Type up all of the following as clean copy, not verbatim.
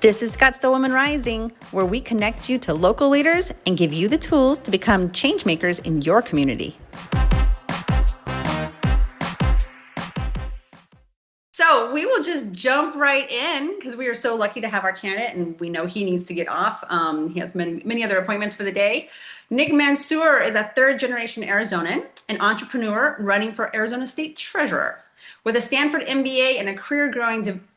This is Scottsdale Women Rising, where we connect you to local leaders and give you the tools to become change makers in your community. So we will just jump right in because we are so lucky to have our candidate, and we know he needs to get off. He has many other appointments for the day. Nick Mansour is a third-generation Arizonan, an entrepreneur running for Arizona State Treasurer. With a Stanford MBA and a career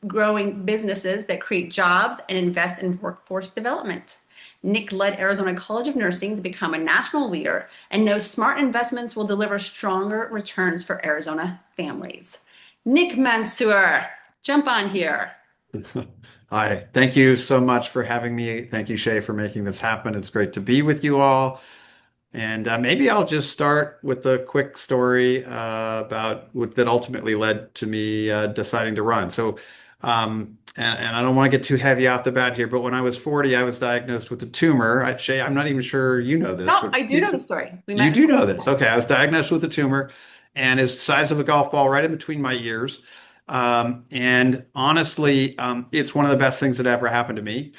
growing businesses that create jobs and invest in workforce development. Nick led Arizona College of Nursing to become a national leader and knows smart investments will deliver stronger returns for Arizona families. Nick Mansour, jump on here. Hi, thank you so much for having me. Thank you, Shay, for making this happen. It's great to be with you all. And maybe I'll just start with a quick story about what that ultimately led to me deciding to run. And I don't want to get too heavy off the bat here, but when I was 40, I was diagnosed with a tumor. Shay, I'm not even sure you know this. No, but I do know the story. You do know this. Okay, I was diagnosed with a tumor, and it's the size of a golf ball right in between my ears. And honestly, it's one of the best things that ever happened to me.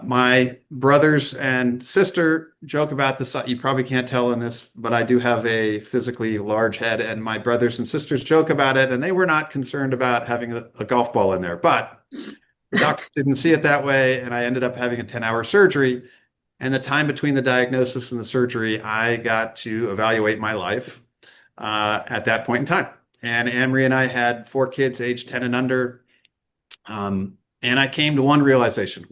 My brothers and sister joke about this. You probably can't tell in this, but I do have a physically large head, and my brothers and sisters joke about it, and they were not concerned about having a golf ball in there. But the doctor didn't see it that way, and I ended up having a 10-hour surgery. And the time between the diagnosis and the surgery, I got to evaluate my life at that point in time. And Amory and I had 4 kids aged 10 and under. And I came to one realization,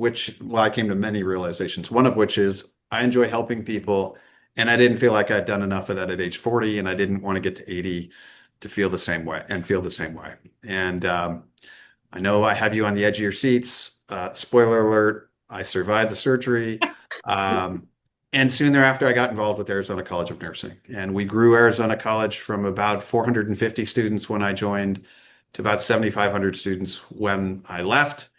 I came to many realizations, one of which is I enjoy helping people. And I didn't feel like I'd done enough of that at age 40. And I didn't want to get to 80 to feel the same way and feel the same way. And I know I have you on the edge of your seats. Spoiler alert, I survived the surgery. And soon thereafter, I got involved with Arizona College of Nursing. And we grew Arizona College from about 450 students when I joined to about 7,500 students when I left.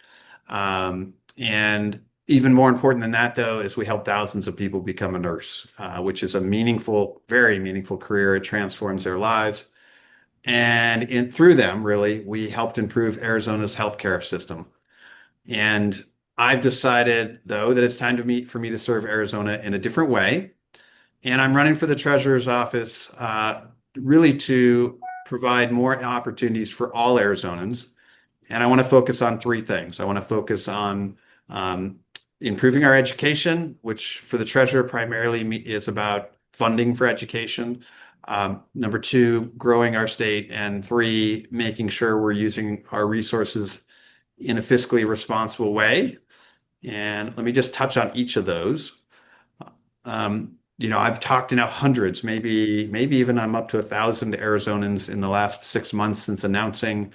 And even more important than that, though, is we help thousands of people become a nurse, which is a meaningful, very meaningful career. It transforms their lives. And through them, really, we helped improve Arizona's healthcare system. And I've decided, though, that it's time for me to serve Arizona in a different way. And I'm running for the treasurer's office, really to provide more opportunities for all Arizonans. And I want to focus on 3 things. I want to focus on improving our education, which for the treasurer primarily is about funding for education. Number 2, growing our state. And 3, making sure we're using our resources in a fiscally responsible way. And let me just touch on each of those. I've talked to now hundreds, maybe even I'm up to 1,000 Arizonans in the last 6 months since announcing.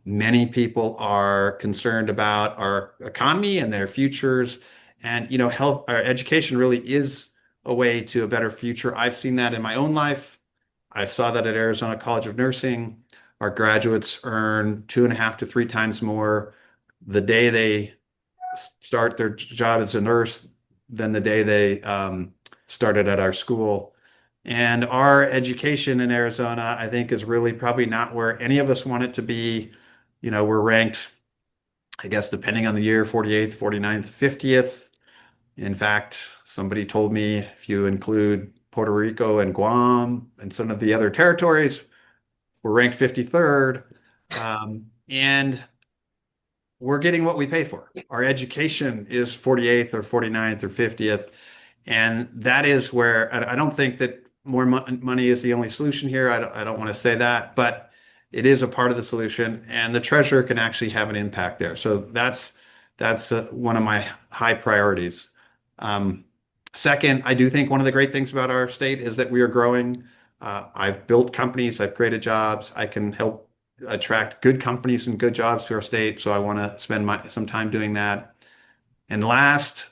Many people are concerned about our economy and their futures. And, health, our education really is a way to a better future. I've seen that in my own life. I saw that at Arizona College of Nursing. Our graduates earn 2.5 to 3 times more the day they start their job as a nurse than the day they started at our school. And our education in Arizona, I think, is really probably not where any of us want it to be. We're ranked, I guess, depending on the year, 48th, 49th, 50th. In fact, somebody told me if you include Puerto Rico and Guam and some of the other territories, we're ranked 53rd. And we're getting what we pay for. Our education is 48th or 49th or 50th. And that is where I don't think that more money is the only solution here. I don't want to say that, but it is a part of the solution, and the treasurer can actually have an impact there. So that's one of my high priorities. Second, I do think one of the great things about our state is that we are growing. I've built companies, I've created jobs. I can help attract good companies and good jobs to our state. So I want to spend some time doing that. And last,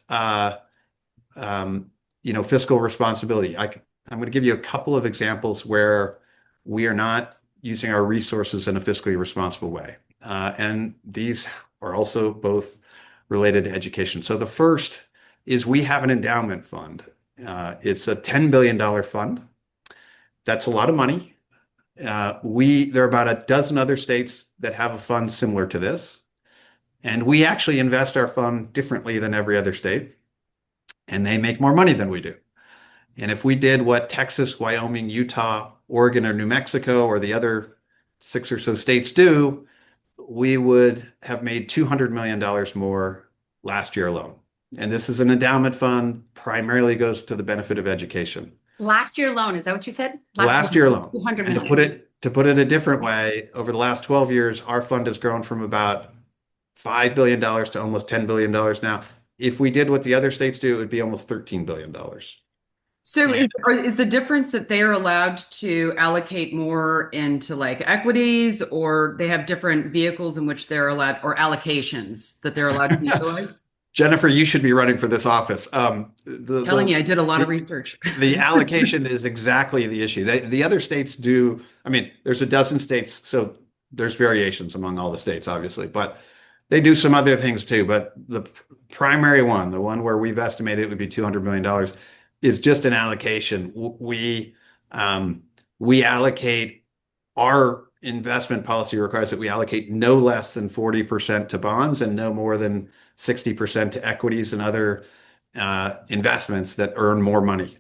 fiscal responsibility. I'm going to give you a couple of examples where we are not using our resources in a fiscally responsible way. And these are also both related to education. So the first is we have an endowment fund. It's a $10 billion fund. That's a lot of money. There are about a dozen other states that have a fund similar to this. And we actually invest our fund differently than every other state, and they make more money than we do. And if we did what Texas, Wyoming, Utah, Oregon, or New Mexico, or the other six or so states do, we would have made $200 million more last year alone. And this is an endowment fund, primarily goes to the benefit of education. Last year alone, is that what you said? Last year, Last year alone. 200 And million. to put it a different way, over the last 12 years, our fund has grown from about $5 billion to almost $10 billion now. If we did what the other states do, it would be almost $13 billion. So And is the difference that they're allowed to allocate more into like equities, or they have different vehicles in which they're allowed, or allocations that they're allowed to utilize? Jennifer, you should be running for this office. Telling you, I did a lot of The, research. the allocation is exactly the issue. The other states do, I mean, there's a dozen states, so there's variations among all the states, obviously, but they do some other things too. But the primary one, the one where we've estimated it would be $200 million, is just an allocation. Um, we allocate our investment policy requires that we allocate no less than 40% to bonds and no more than 60% to equities and other investments that earn more money.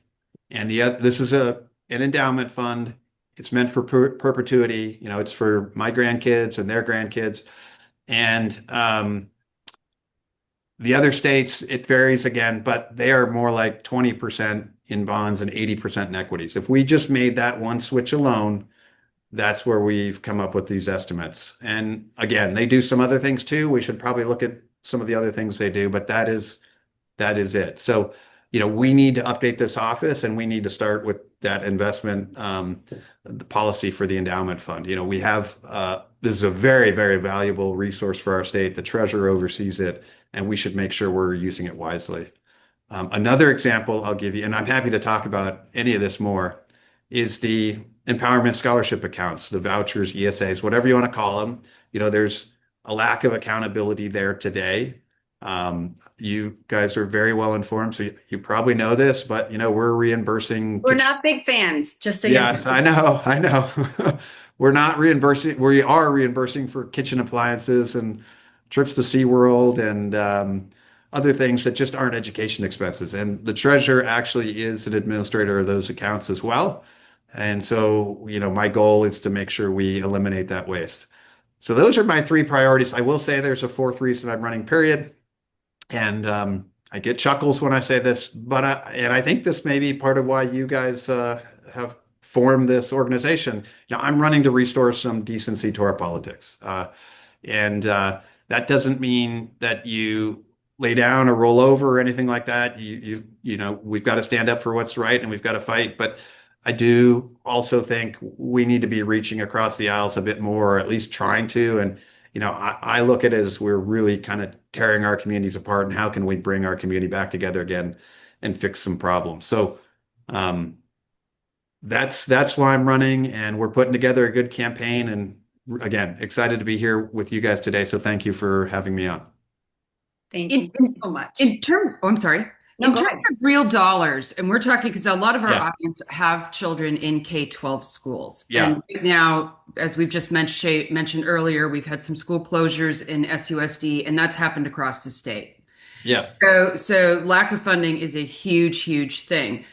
And this is an endowment fund. It's meant for perpetuity. You know, it's for my grandkids and their grandkids. And the other states, it varies again, but they are more like 20% in bonds and 80% in equities. If we just made that one switch alone, that's where we've come up with these estimates. And again, they do some other things too. We should probably look at some of the other things they do, but that is it. So, you know, we need to update this office and we need to start with that investment the policy for the endowment fund. You know, we have this is a very, very valuable resource for our state. The treasurer oversees it, and we should make sure we're using it wisely. Another example I'll give you, and I'm happy to talk about any of this more, is the empowerment scholarship accounts, the vouchers, ESAs, whatever you want to call them. You know, there's a lack of accountability there today. You guys are very well informed, so you probably know this, but you know, we're reimbursing. We're not big fans, just so you know. Yes, I know, I know. We're not reimbursing, we are reimbursing for kitchen appliances and trips to SeaWorld and other things that just aren't education expenses. And the treasurer actually is an administrator of those accounts as well. And so, you know, my goal is to make sure we eliminate that waste. So those are my three priorities. I will say there's a fourth reason I'm running, period. And I get chuckles when I say this, but I think this may be part of why you guys have formed this organization. You know, I'm running to restore some decency to our politics, and that doesn't mean that you lay down or roll over or anything like that. You know, we've got to stand up for what's right and we've got to fight. But I do also think we need to be reaching across the aisles a bit more, or at least trying to. And you know, I look at it as we're really kind of tearing our communities apart, and how can we bring our community back together again and fix some problems? So um, that's why I'm running, and we're putting together a good campaign. And again, excited to be here with you guys today. So thank you for having me on. Thank In, you in, so much. oh, I'm sorry. No, In go terms ahead. of real dollars, and we're talking because a lot of our Yeah, audience have children in K-12 schools. yeah, And right now, as we've just mentioned earlier, we've had some school closures in SUSD, and that's happened across the state. yeah, So lack of funding is a huge, huge thing.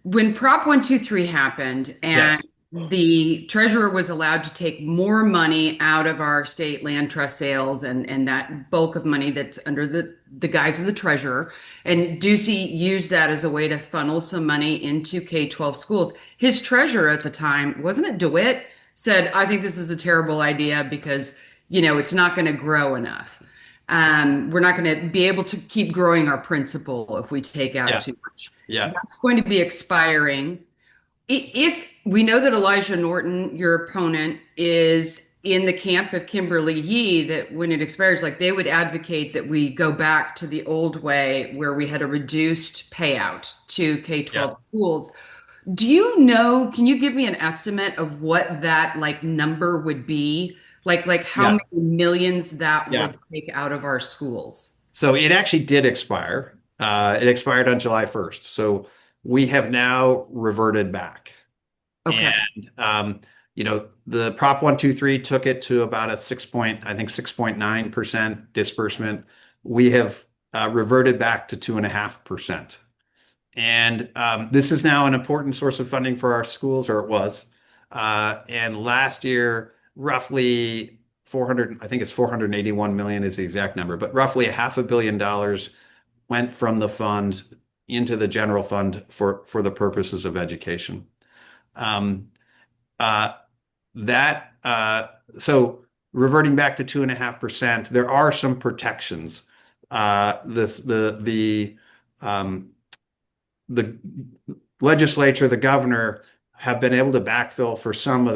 When Prop 123 happened and yes, the treasurer was allowed to take more money out of our state land trust sales and that bulk of money that's under the guise of the treasurer, and Ducey used that as a way to funnel some money into K-12 schools. His treasurer at the time, wasn't it DeWitt, said, I think this is a terrible idea because, you know, it's not going to grow enough. We're not going to be able to keep growing our principal if we take out yeah, too much. yeah, That's going to be expiring. If we know that Elijah Norton, your opponent, is in the camp of Kimberly Yee, that when it expires, like they would advocate that we go back to the old way where we had a reduced payout to yeah, K-12 schools. Do you know, can you give me an estimate of what that like number would be? Like how yeah, many millions that yeah. would take out of our schools? So it actually did expire. It expired on July 1st. So we have now reverted back. Okay. And the Prop 123 took it to about a 6.9% disbursement. We have reverted back to 2.5%. And this is now an important source of funding for our schools, or it was. And last year, roughly 400, I think it's 481 million is the exact number, but roughly a $500 million went from the fund into the general fund for the purposes of education. Um, uh, that so reverting back to 2.5%, there are some protections. Um, the legislature, the governor, have been able to backfill for some of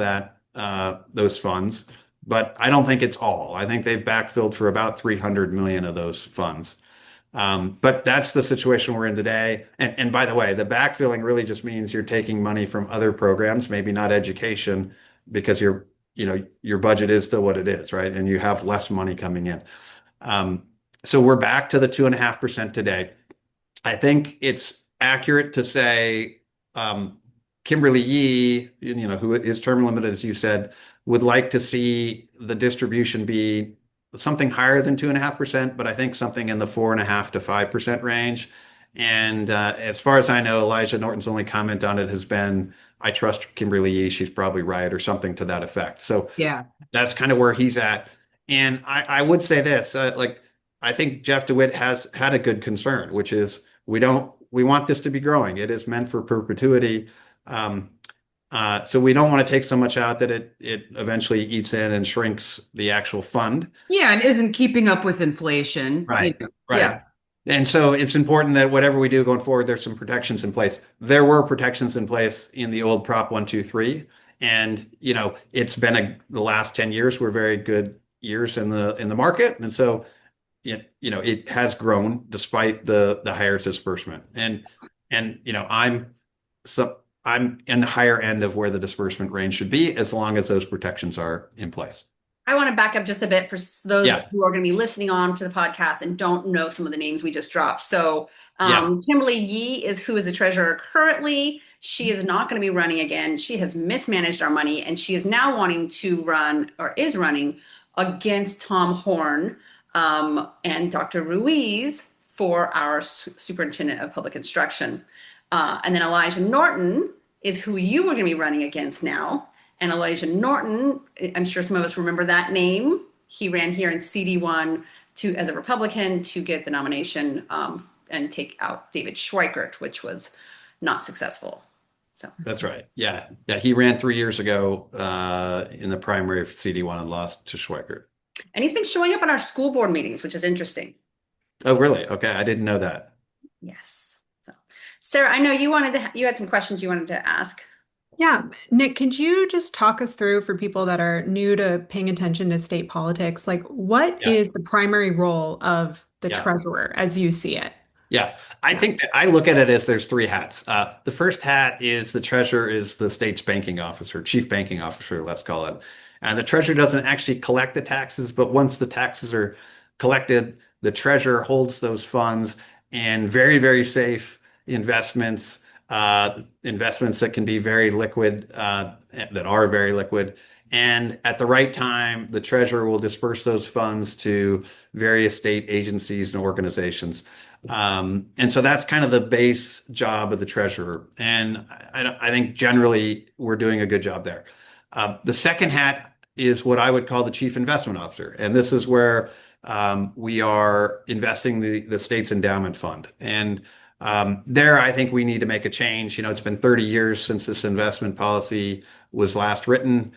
those funds, but I don't think it's all. I think they've backfilled for about 300 million of those funds. But that's the situation we're in today. And by the way, the backfilling really just means you're taking money from other programs, maybe not education, because your budget is still what it is, right? And you have less money coming in. So we're back to the 2.5% today. I think it's accurate to say Kimberly Yee, who is term limited, as you said, would like to see the distribution be something higher than 2.5%, but I think something in the 4.5% to 5% range. And as far as I know, Elijah Norton's only comment on it has been, "I trust Kimberly Yee. She's probably right," or something to that effect. So Yeah. that's kind of where he's at. And I would say this, I think Jeff DeWitt has had a good concern, which is we want this to be growing. It is meant for perpetuity. Um, so we don't want to take so much out that it eventually eats in and shrinks the actual fund. Yeah, and isn't keeping up with inflation. Right. Right. Yeah. And so it's important that whatever we do going forward, there's some protections in place. There were protections in place in the old Prop 123. And, it's been the last 10 years were very good years in the market. And so it has grown despite the higher disbursement. And I'm in the higher end of where the disbursement range should be as long as those protections are in place. I want to back up just a bit for those Yeah. who are going to be listening on to the podcast and don't know some of the names we just dropped. So, Yeah. Kimberly Yee who is the treasurer currently. She is not going to be running again. She has mismanaged our money, and she is now wanting to run, or is running, against Tom Horn and Dr. Ruiz for our superintendent of public instruction. And then Elijah Norton is who you were going to be running against now. And Elijah Norton, I'm sure some of us remember that name. He ran here in CD1 as a Republican to get the nomination and take out David Schweikert, which was not successful. So That's right. Yeah. Yeah. He ran 3 years ago in the primary for CD1 and lost to Schweikert. And he's been showing up on our school board meetings, which is interesting. Oh, really? Okay. I didn't know that. Yes. So, Sarah, I know you had some questions you wanted to ask. Yeah, Nick, could you just talk us through for people that are new to paying attention to state politics, like what Yeah. is the primary role of the Yeah. treasurer as you see it? Yeah, I think that I look at it as there's three hats. The first hat is the treasurer is the state's banking officer, chief banking officer, let's call it. And the treasurer doesn't actually collect the taxes, but once the taxes are collected, the treasurer holds those funds in very, very safe investments, investments that can be very liquid, that are very liquid. And at the right time, the treasurer will disperse those funds to various state agencies and organizations. And so that's kind of the base job of the treasurer. And I think generally we're doing a good job there. The second hat is what I would call the chief investment officer. And this is where we are investing the state's endowment fund. And there, I think we need to make a change. It's been 30 years since this investment policy was last written.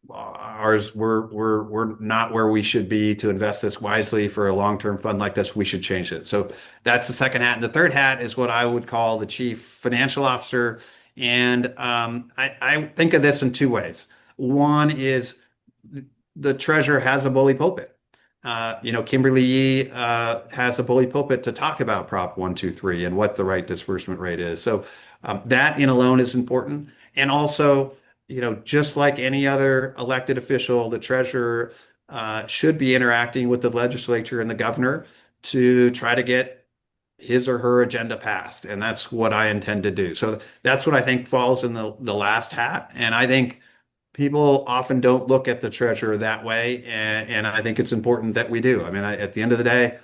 We're not where we should be to invest this wisely for a long-term fund like this. We should change it. So that's the second hat. And the third hat is what I would call the chief financial officer. And I think of this in two ways. One is the treasurer has a bully pulpit. Kimberly Yee has a bully pulpit to talk about Prop 123 and what the right disbursement rate is. So that in alone is important. And also, just like any other elected official, the treasurer should be interacting with the legislature and the governor to try to get his or her agenda passed. And that's what I intend to do. So that's what I think falls in the last hat. And I think people often don't look at the treasurer that way. And I think it's important that we do. I mean, at the end of the day,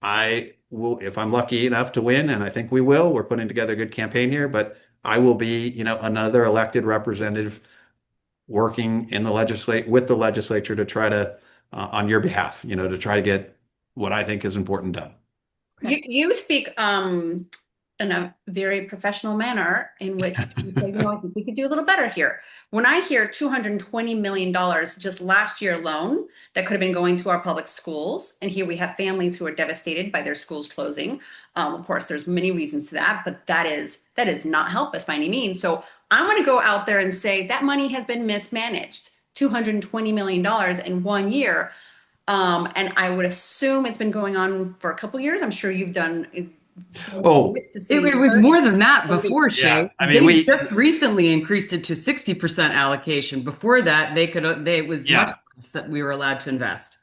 I will, if I'm lucky enough to win, and I think we will, we're putting together a good campaign here, but I will be, another elected representative working in the legislate with the legislature to try to, on your behalf, to try to get what I think is important done. You speak in a very professional manner in which you say, I think we could do a little better here. When I hear $220 million just last year alone that could have been going to our public schools, and here we have families who are devastated by their schools closing. Of course, there's many reasons to that, but that is not help us by any means. So I'm going to go out there and say that money has been mismanaged. $220 million in 1 year. And I would assume it's been going on for a couple of years. I'm sure you've done. Oh, it was more than that before, Shay. Yeah, I mean, we just recently increased it to 60% allocation. Before that, it was much less that we were allowed to invest.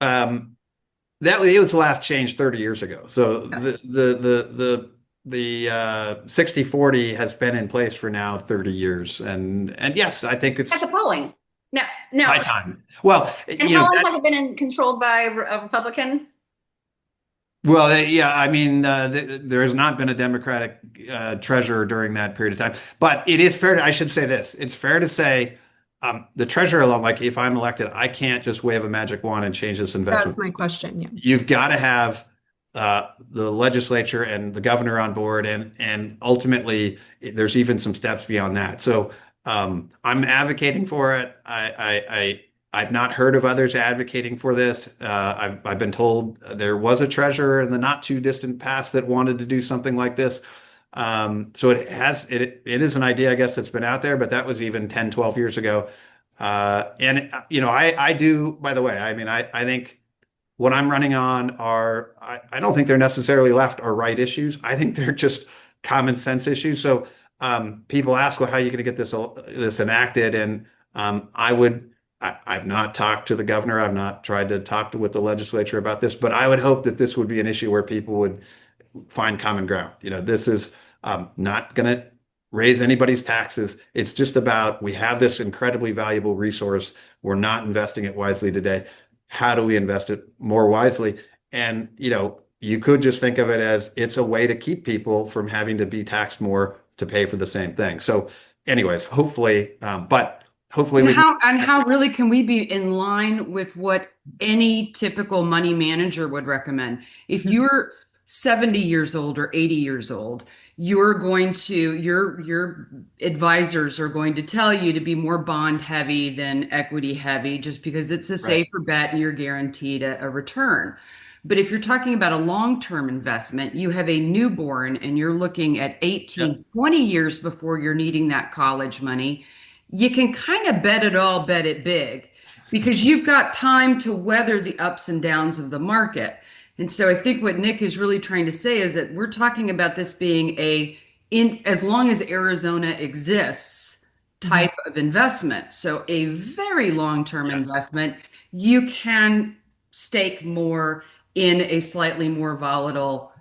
That it was last changed 30 years ago. So the 60/40 has been in place for now 30 years. And yes, I think it's appalling. No. High time. Well, and how long has it been controlled by a Republican? Well, I mean, there has not been a Democratic treasurer during that period of time. But it is fair I should say this. It's fair to say the treasurer alone, like if I'm elected, I can't just wave a magic wand and change this investment. That's my question. Yeah. You've got to have the legislature and the governor on board, and ultimately there's even some steps beyond that. So I'm advocating for it. I've not heard of others advocating for this. I've been told there was a treasurer in the not too distant past that wanted to do something like this. So it is an idea, I guess, that's been out there, but that was even 10, 12 years ago. I do, by the way, I mean, I think what I'm running on I don't think they're necessarily left or right issues. I think they're just common sense issues. So people ask, well, how are you going to get this enacted? And I've not talked to the governor. I've not tried to talk with the legislature about this, but I would hope that this would be an issue where people would find common ground. This is not going to raise anybody's taxes. It's just about, we have this incredibly valuable resource. We're not investing it wisely today. How do we invest it more wisely? And, you could just think of it as it's a way to keep people from having to be taxed more to pay for the same thing. So anyways, hopefully, how really can we be in line with what any typical money manager would recommend? If you're 70 years old or 80 years old, your advisors are going to tell you to be more bond heavy than equity heavy, just because it's a safer bet and you're guaranteed a return. But if you're talking about a long-term investment, you have a newborn and you're looking at 18, 20 years before you're needing that college money, you can kind of bet it big, because you've got time to weather the ups and downs of the market. And so I think what Nick is really trying to say is that we're talking about this being as long as Arizona exists, type of investment. So a very long-term investment, you can stake more in a slightly more volatile,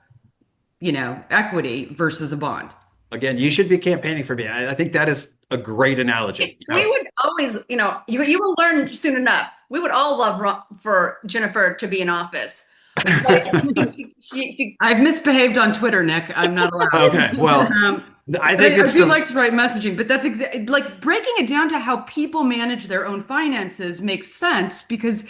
equity versus a bond. Again, you should be campaigning for me. I think that is a great analogy. We would always, you will learn soon enough. We would all love for Jennifer to be in office. I've misbehaved on Twitter, Nick. I'm not allowed. Okay, well, I do like to write messaging, but that's like breaking it down to how people manage their own finances makes sense, because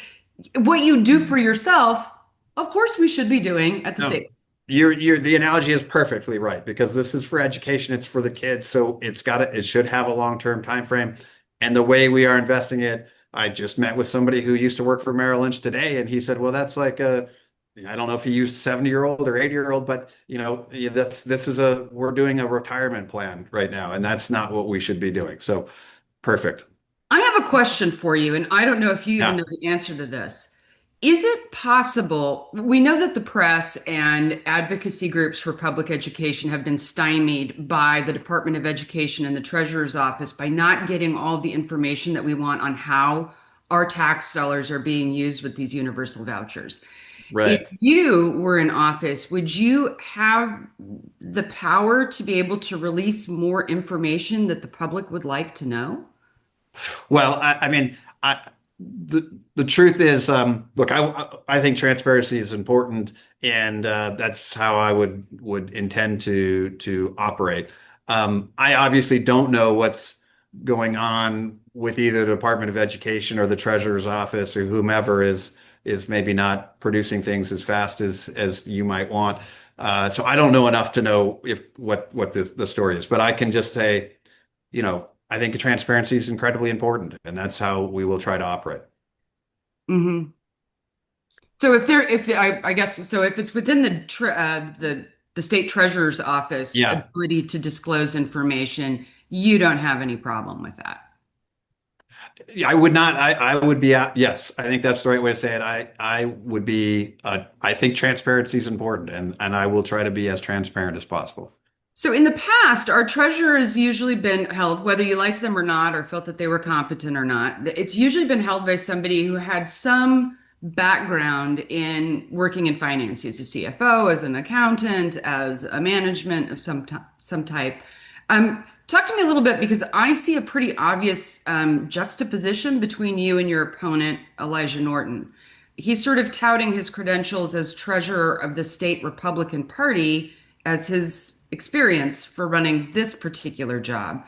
what you do for yourself, of course, we should be doing at the state. The analogy is perfectly right, because this is for education. It's for the kids. So it should have a long-term time frame. And the way we are investing it, I just met with somebody who used to work for Merrill Lynch today. And he said, well, that's like I don't know if he used 70-year-old or 80-year-old, but we're doing a retirement plan right now. And that's not what we should be doing. So perfect. I have a question for you, and I don't know if you even know the answer to this. Is it possible, we know that the press and advocacy groups for public education have been stymied by the Department of Education and the Treasurer's Office by not getting all the information that we want on how our tax dollars are being used with these universal vouchers. If Right. you were in office, would you have the power to be able to release more information that the public would like to know? Well, I mean, the truth is, look, I think transparency is important, and that's how I would intend to operate. I obviously don't know what's going on with either the Department of Education or the Treasurer's Office or whomever is maybe not producing things as fast as you might want. So I don't know enough to know if what the story is, but I can just say, I think transparency is incredibly important, and that's how we will try to operate. Hmm. So I guess, so if it's within the state treasurer's office Yeah. ability to disclose information, you don't have any problem with that. I would not, I would be, yes, I think that's the right way to say it. I would be, I think transparency is important, and I will try to be as transparent as possible. So in the past, our treasurer has usually been held, whether you liked them or not, or felt that they were competent or not. It's usually been held by somebody who had some background in working in finance, as a CFO, as an accountant, as a management of some type. Talk to me a little bit because I see a pretty obvious juxtaposition between you and your opponent, Elijah Norton. He's sort of touting his credentials as treasurer of the state Republican Party as his experience for running this particular job,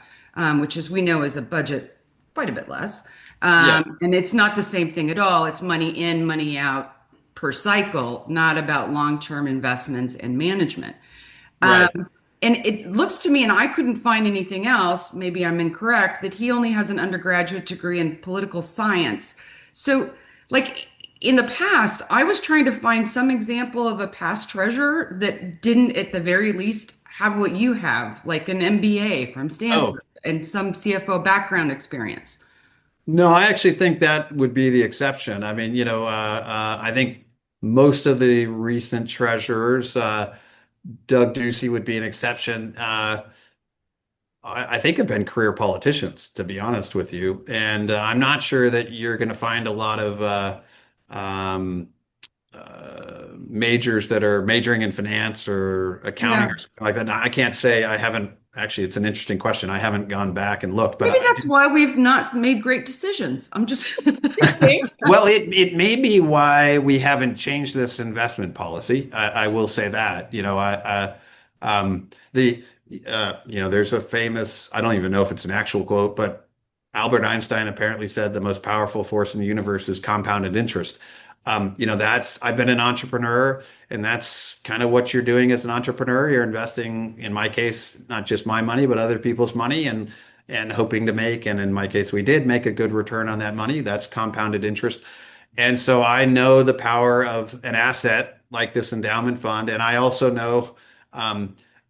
which, as we know, is a budget quite a bit less. Yeah. And it's not the same thing at all. It's money in, money out per cycle, not about long-term investments and management. Right. And it looks to me, and I couldn't find anything else, maybe I'm incorrect, that he only has an undergraduate degree in political science. So, like in the past, I was trying to find some example of a past treasurer that didn't, at the very least, have what you have, like an MBA from Oh, Stanford and some CFO background experience. no, I actually think that would be the exception. I mean, I think most of the recent treasurers, Doug Ducey would be an exception. I think have been career politicians, to be honest with you. And I'm not sure that you're going to find a lot of um, majors that are majoring in finance or accounting Yeah. or something like that. Now, I can't say I haven't actually, it's an interesting question. I haven't gone back and looked, but Maybe that's why we've not made great decisions. I'm just well, it may be why we haven't changed this investment policy. I will say that, there's a famous, I don't even know if it's an actual quote, but Albert Einstein apparently said the most powerful force in the universe is compounded interest. I've been an entrepreneur, and that's kind of what you're doing as an entrepreneur. You're investing, in my case, not just my money, but other people's money and hoping to make, and in my case, we did make a good return on that money. That's compounded interest. And so I know the power of an asset like this endowment fund, and I also know,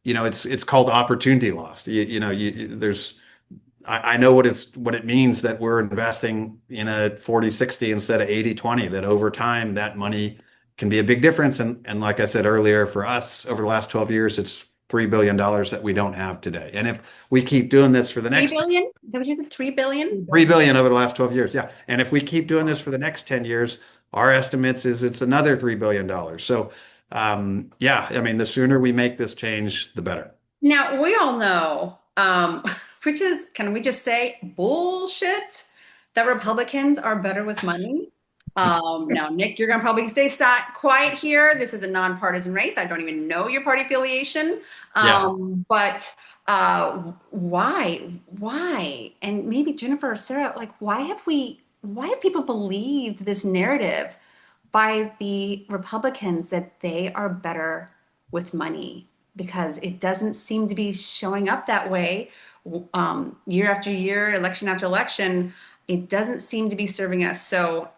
it's called opportunity loss. I know what it means that we're investing in a 40-60 instead of 80-20, that over time that money can be a big difference. And like I said earlier, for us over the last 12 years, it's $3 billion that we don't have today. And if we keep doing this for the 3 next billion? Is that what you said? 3 billion? 3 billion over the last 12 years, yeah. And if we keep doing this for the next 10 years, our estimates is it's another $3 billion. So yeah, I mean, the sooner we make this change, the better. Now, we all know, which is, can we just say bullshit, that Republicans are better with money? Now, Nick, you're going to probably stay quiet here. This is a nonpartisan race. I don't even know your party affiliation. Yeah. But why? And maybe Jennifer or Sarah, like, why have people believed this narrative by the Republicans that they are better with money? Because it doesn't seem to be showing up that way year after year, election after election. It doesn't seem to be serving us. So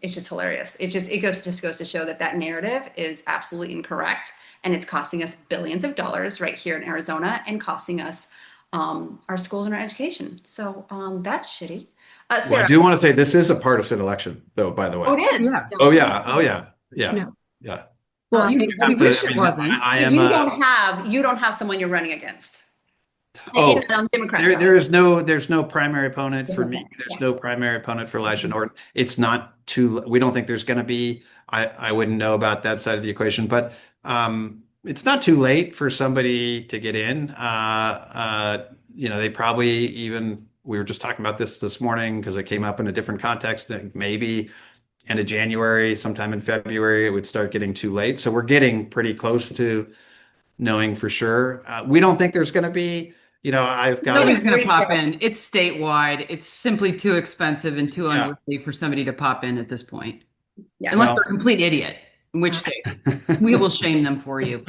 it's just hilarious. Just goes to show that that narrative is absolutely incorrect, and it's costing us billions of dollars right here in Arizona, and costing us our schools and our education. So that's shitty. Well, I Sarah. do want to say this is a partisan election, though, by the Oh, way. it is. Yeah. Oh, yeah. Oh, yeah. Yeah. No. Yeah. Well, Um, we I wish it mean, wasn't. I so am, you don't have someone you're running against. In Oh, Democrat there side. there's no primary opponent for me. Yeah. There's no primary opponent for Elijah Norton. It's not too, we don't think there's going to be. I wouldn't know about that side of the equation, but it's not too late for somebody to get in. They probably even, we were just talking about this morning because it came up in a different context, that maybe end of January, sometime in February, it would start getting too late. So we're getting pretty close to knowing for sure. We don't think there's going to be, I've got a, Nobody's going to pop in. It's statewide. It's simply too expensive and too yeah, unworthy for somebody to pop in at this point, Yeah. unless they're well, a complete idiot, in which case we will shame them for you.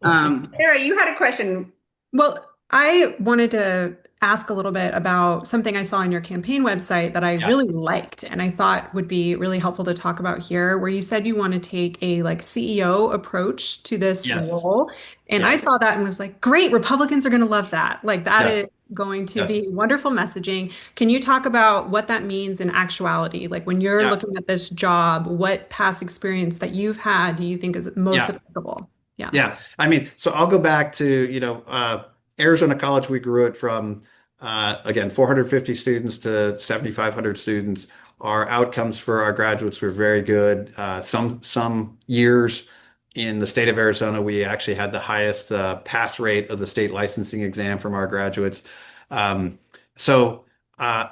Sarah, you had a question. Well, I wanted to ask a little bit about something I saw on your campaign website that I yeah, really liked and I thought would be really helpful to talk about here, where you said you want to take a like CEO approach to this yes, role. And I yes, saw that and was like, great, Republicans are going to love that. Like that yes, is going to yes, be wonderful messaging. Can you talk about what that means in actuality? Like when you're yeah, looking at this job, what past experience that you've had do you think is most yeah. applicable? Yeah. Yeah, I mean, so I'll go back to, Arizona College. We grew it from, again, 450 students to 7,500 students. Our outcomes for our graduates were very good. Some years in the state of Arizona, we actually had the highest pass rate of the state licensing exam from our graduates. Um, so, one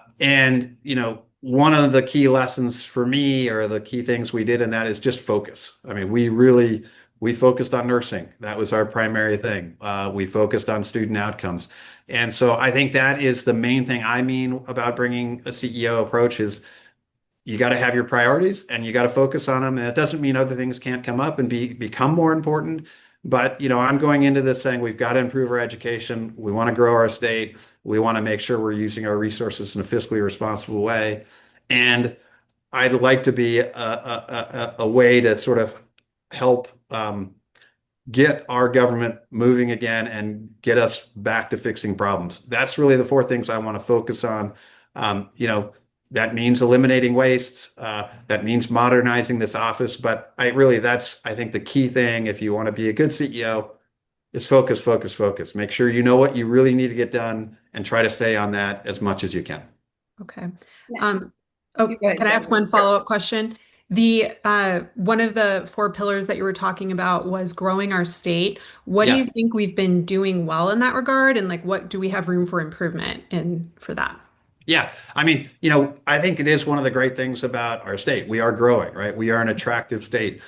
of the key lessons for me, or the key things we did in that, is just focus. I mean, we focused on nursing. That was our primary thing. We focused on student outcomes. And so I think that is the main thing I mean about bringing a CEO approach is you got to have your priorities and you got to focus on them. And it doesn't mean other things can't come up and become more important. But, I'm going into this saying we've got to improve our education. We want to grow our state. We want to make sure we're using our resources in a fiscally responsible way. And I'd like to be a way to sort of help get our government moving again and get us back to fixing problems. That's really the four things I want to focus on. Um, you know, that means eliminating waste. That means modernizing this office. But that's, I think, the key thing if you want to be a good CEO is focus, focus, focus. Make sure you know what you really need to get done and try to stay on that as much as you can. Okay. Yeah. Um, You oh, go ahead, can I Sarah. ask one follow-up question? The one of the four pillars that you were talking about was growing our state. What do you Yeah. think we've been doing well in that regard? And like what do we have room for improvement in for that? Yeah. I mean, I think it is one of the great things about our state. We are growing, right? We are an attractive state.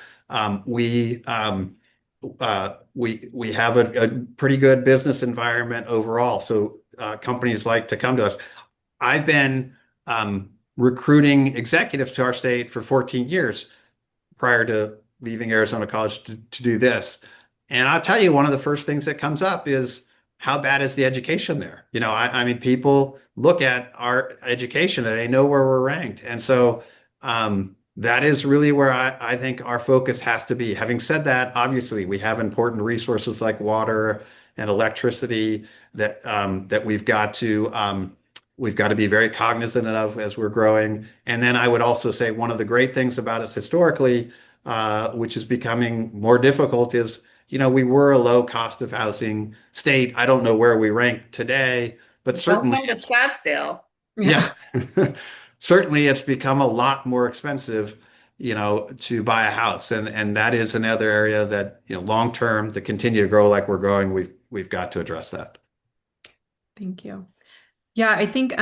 We have a pretty good business environment overall. So companies like to come to us. I've been recruiting executives to our state for 14 years prior to leaving Arizona College to do this. And I'll tell you, one of the first things that comes up is how bad is the education there? I mean, people look at our education and they know where we're ranked. And so that is really where I think our focus has to be. Having said that, obviously, we have important resources like water and electricity that we've got to be very cognizant of as we're growing. And then I would also say one of the great things about us historically, which is becoming more difficult, is we were a low cost of housing state. I don't know where we rank today, but Don't certainly come to Scottsdale. Yeah. yeah, certainly it's become a lot more expensive, to buy a house. And that is another area that, long term to continue to grow like we're growing, we've got to address that. Thank you. Yeah, I think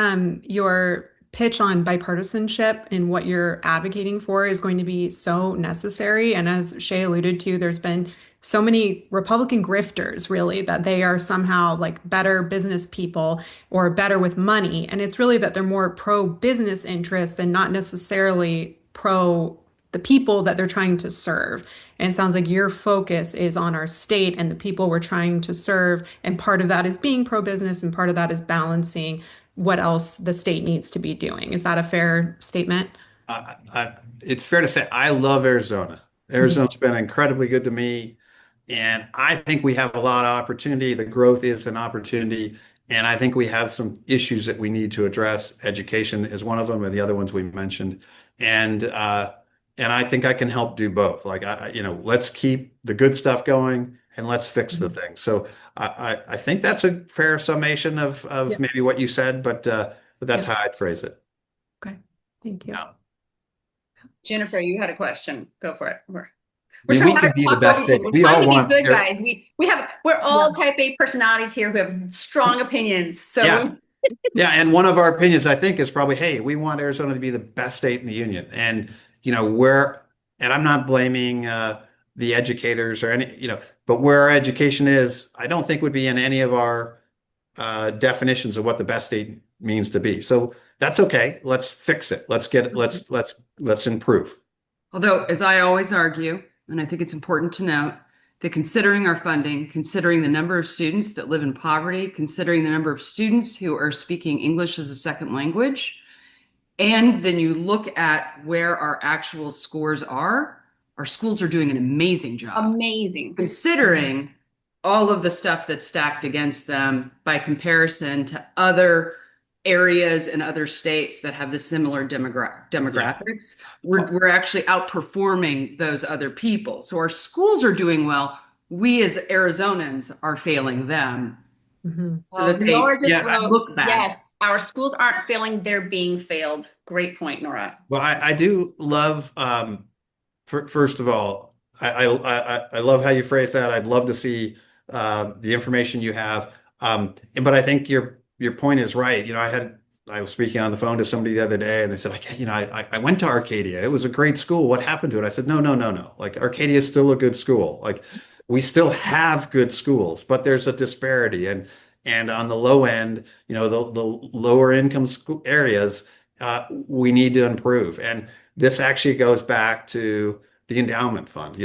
your pitch on bipartisanship and what you're advocating for is going to be so necessary. And as Shay alluded to, there's been so many Republican grifters, really, that they are somehow like better business people or better with money. And it's really that they're more pro business interests than not necessarily pro the people that they're trying to serve. And it sounds like your focus is on our state and the people we're trying to serve. And part of that is being pro business, and part of that is balancing what else the state needs to be doing. Is that a fair statement? It's fair to say I love Arizona. Arizona's been incredibly good to me, and I think we have a lot of opportunity. The growth is an opportunity, and I think we have some issues that we need to address. Education is one of them, and the other ones we mentioned. And and I think I can help do both. Like let's keep the good stuff going and let's fix the Mhm. thing. So I think that's a fair summation of Yep. maybe what you said, but that's Yep. how I'd phrase it. Okay. Thank you. Yeah. Jennifer, you had a question. Go for it. I We're mean, trying we to have can a be the talk best state. audience. We're We trying all to be want good there. guys. We're Yeah. all type A personalities here who have strong opinions. So Yeah. we Yeah, and one of our opinions, I think, is probably, hey, we want Arizona to be the best state in the union. And, and I'm not blaming the educators or any, but where our education is, I don't think would be in any of our definitions of what the best state means to be. So that's okay. Let's fix it. Let's get it. Let's improve. Although, as I always argue, and I think it's important to note, that considering our funding, considering the number of students that live in poverty, considering the number of students who are speaking English as a second language, and then you look at where our actual scores are, our schools are doing an amazing job, amazing. considering all of the stuff that's stacked against them by comparison to other areas and other states that have the similar Yeah. demographics. We're actually outperforming those other people. So our schools are doing well. We as Arizonans are failing them Hmm. so Well, that they Nora just Yeah. wrote, look bad. yes, our schools aren't failing, they're being failed. Great point, Nora. Well, I do love, first of all, I love how you phrase that. I'd love to see the information you have. But I think your point is right. I was speaking on the phone to somebody the other day, and they said, like, I went to Arcadia. It was a great school. What happened to it? I said, no, no, no, no. Like Arcadia is still a good school. Like we still have good schools, but there's a disparity. And on the low end, the lower income school areas, we need to improve. And this actually goes back to the endowment fund.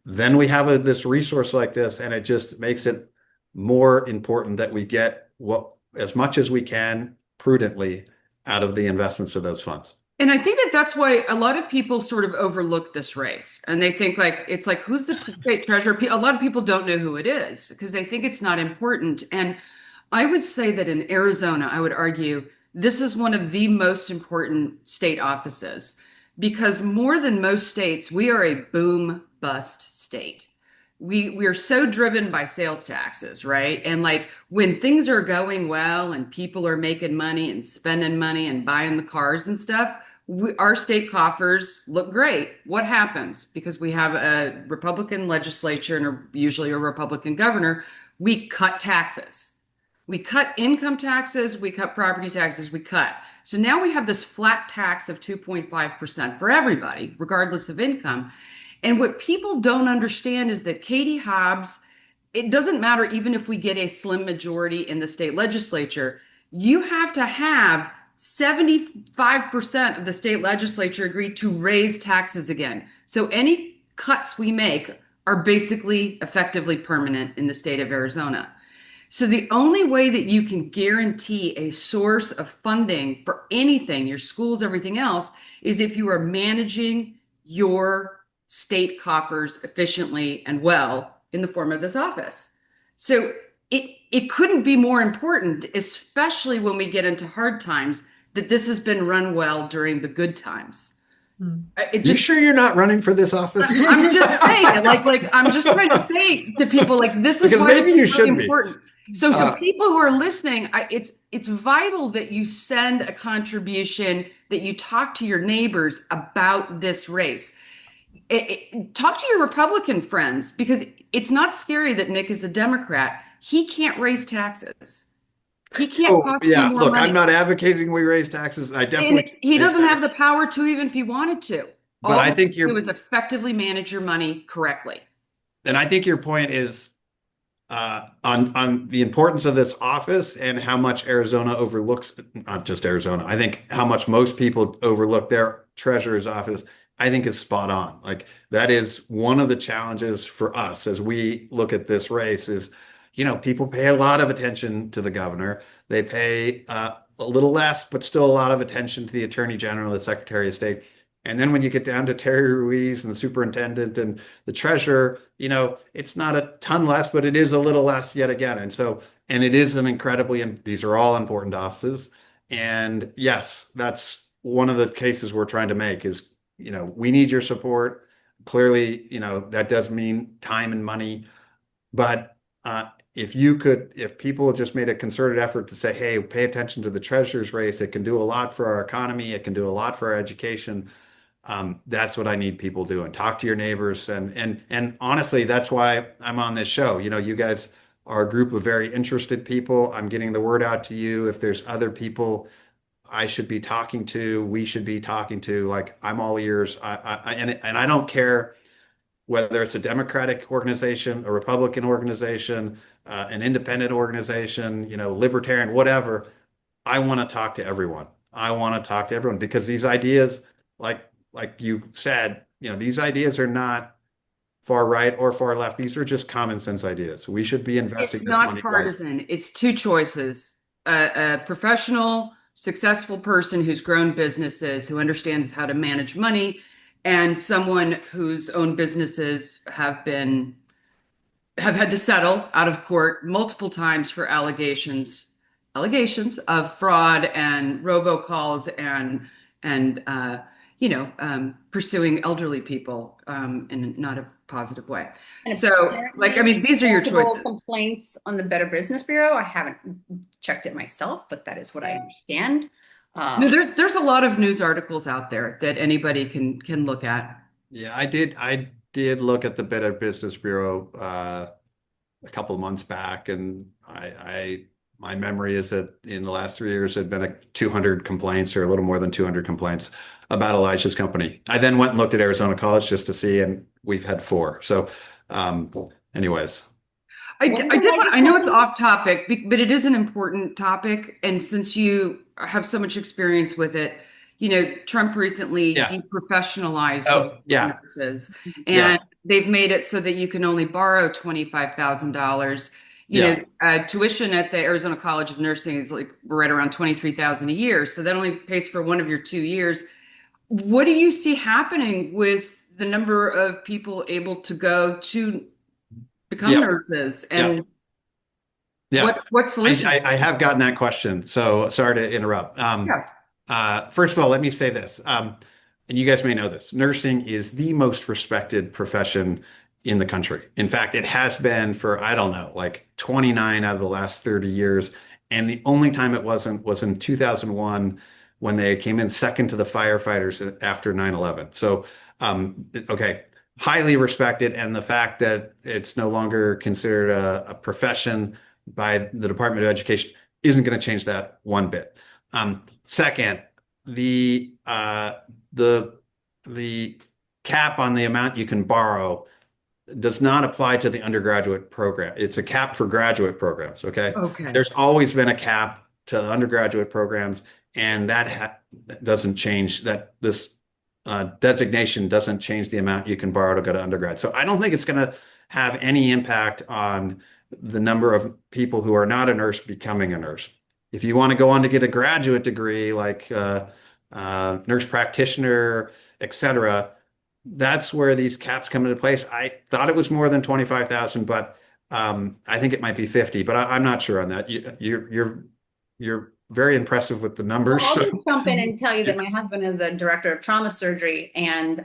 Then we have this resource like this, and it just makes it more important that we get what as much as we can prudently out of the investments of those funds. And I think that that's why a lot of people sort of overlook this race and they think like it's like who's the state treasurer? A lot of people don't know who it is because they think it's not important. And I would say that in Arizona, I would argue this is one of the most important state offices because more than most states, we are a boom bust state. We are so driven by sales taxes, right? And like when things are going well and people are making money and spending money and buying the cars and stuff, our state coffers look great. What happens? Because we have a Republican legislature and usually a Republican governor, we cut taxes. We cut income taxes, we cut property taxes, we cut. So now we have this flat tax of 2.5% for everybody, regardless of income. And what people don't understand is that Katie Hobbs, it doesn't matter even if we get a slim majority in the state legislature, you have to have 75% of the state legislature agree to raise taxes again. So any cuts we make are basically effectively permanent in the state of Arizona. So the only way that you can guarantee a source of funding for anything, your schools, everything else, is if you are managing your state coffers efficiently and well in the form of this office. So it couldn't be more important, especially when we get into hard times, that this has been run well during the good times. Mm. It You just sure you're not running for this office? I'm just saying, like I'm just trying to say to people, like this is Because why maybe this you is really should be. important. So Uh, people who are listening, it's vital that you send a contribution, that you talk to your neighbors about this race. Talk to your Republican friends because it's not scary that Nick is a Democrat. He can't raise taxes. He can't oh, cost you yeah. more Look, I'm money. not advocating we raise taxes, and I And definitely he say doesn't that. have the power to, even if he wanted to. But All I he think can do your is effectively manage your money correctly. and I think your point is on the importance of this office and how much Arizona overlooks, not just Arizona. I think how much most people overlook their treasurer's office, I think is spot on. Like that is one of the challenges for us as we look at this race is, people pay a lot of attention to the governor. They pay a little less, but still a lot of attention to the attorney general, the secretary of state. And then when you get down to Terry Ruiz and the superintendent and the treasurer, it's not a ton less, but it is a little less yet again. And it is these are all important offices. And yes, that's one of the cases we're trying to make is, we need your support. Clearly, that does mean time and money. But if people just made a concerted effort to say, hey, pay attention to the treasurer's race, it can do a lot for our economy, it can do a lot for our education. That's what I need people doing. Talk to your neighbors, and honestly, that's why I'm on this show. You guys are a group of very interested people. I'm getting the word out to you. If there's other people I should be talking to, we should be talking to, like I'm all ears. And I don't care whether it's a Democratic organization, a Republican organization, an independent organization, libertarian, whatever. I want to talk to everyone. I want to talk to everyone because these ideas, like you said, these ideas are not far right or far left. These are just common sense ideas. We should be investing It's this not money wisely. partisan. It's two choices. A professional, successful person who's grown businesses, who understands how to manage money, and someone whose own businesses have had to settle out of court multiple times for allegations of fraud and robocalls and pursuing elderly people in not a positive way. And So, like, I apparently, mean, these are your multiple choices. complaints on the Better Business Bureau. I haven't checked it myself, but that is what I understand. No, Um, there's a lot of news articles out there that anybody can look at. Yeah, I did look at the Better Business Bureau a couple of months back, and my memory is that in the last 3 years, there'd been 200 complaints or a little more than 200 complaints about Elijah's company. I then went and looked at Arizona College just to see, and we've had four. So, um, anyways, what is I the did want, I largest know it's company? off topic, but it is an important topic. And since you have so much experience with it, Trump recently yeah. deprofessionalized the Oh, work of yeah, nurses, yeah, and they've made it so that you can only borrow $25,000. yeah. Tuition at the Arizona College of Nursing is like right around 23,000 a year. So that only pays for one of your 2 years. What do you see happening with the number of people able to go to become Yeah, nurses, yeah, and yeah. what I, solutions? I, I have gotten that question, so sorry to interrupt. Yeah. First of all, let me say this, and you guys may know this. Nursing is the most respected profession in the country. In fact, it has been for, I don't know, like 29 out of the last 30 years. And the only time it wasn't was in 2001 when they came in second to the firefighters after 9/11. So, okay, highly respected. And the fact that it's no longer considered a profession by the Department of Education isn't going to change that one bit. Second, the uh, the the cap on the amount you can borrow does not apply to the undergraduate program. It's a cap for graduate programs. Okay, Okay. there's always been a cap to undergraduate programs, and that doesn't change. That this designation doesn't change the amount you can borrow to go to undergrad. So I don't think it's going to have any impact on the number of people who are not a nurse becoming a nurse. If you want to go on to get a graduate degree like nurse practitioner, et cetera, that's where these caps come into place. I thought it was more than 25,000, but I think it might be 50, but I'm not sure on that. You're very impressive with the Well, numbers. I'll So just jump in and tell you that my husband is the director of trauma surgery, and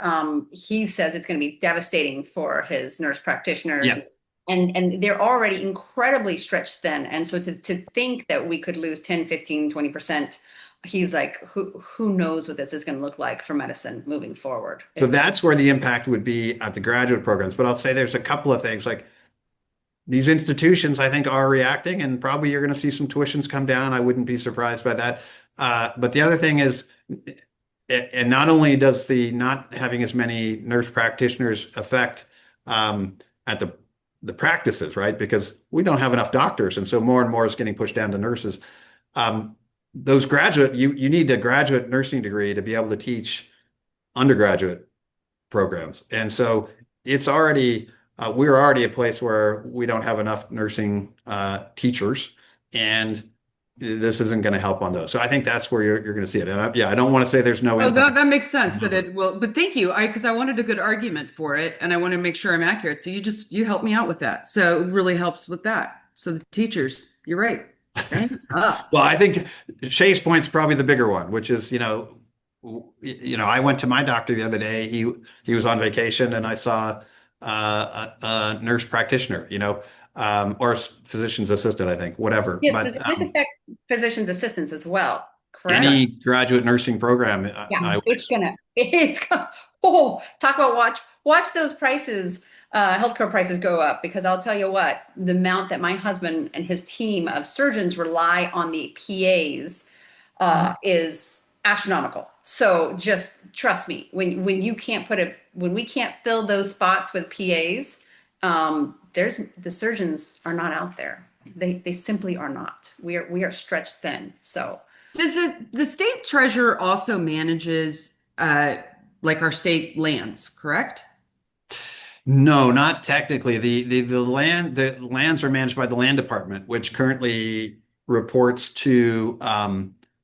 he says it's going to be devastating for his nurse practitioners. yeah. And they're already incredibly stretched thin. And so to think that we could lose 10, 15, 20%, he's like, who knows what this is going to look like for medicine moving forward. So that's where the impact would be at the graduate programs. But I'll say there's a couple of things like these institutions, I think, are reacting, and probably you're going to see some tuitions come down. I wouldn't be surprised by that. But the other thing is, and not only does the not having as many nurse practitioners affect at the practices, right? Because we don't have enough doctors, and so more and more is getting pushed down to nurses. Those graduate, you need a graduate nursing degree to be able to teach undergraduate programs. And so it's already, we're already a place where we don't have enough nursing teachers, and this isn't going to help on those. So I think that's where you're going to see it. And yeah, I don't want to say there's no Oh, that, impact. that makes sense that it will, but thank you. Because I wanted a good argument for it and I want to make sure I'm accurate. So you helped me out with that. So it really helps with that. So the teachers, you're right. Dang up. Well, I think Shay's point's probably the bigger one, which is, I went to my doctor the other day. He was on vacation, and I saw a nurse practitioner, or physician's assistant, I think, whatever. Yes, But this affects physicians' assistants as well, correct? any graduate nursing program, Yeah, I would. oh, talk about watch those prices, healthcare prices go up because I'll tell you what, the amount that my husband and his team of surgeons rely on the PAs is astronomical. So just trust me, when you can't when we can't fill those spots with PAs, there's the surgeons are not out there. They simply are not. We are stretched thin. So. Does the state treasurer also manages like our state lands, correct? No, not technically. The lands are managed by the land department, which currently reports to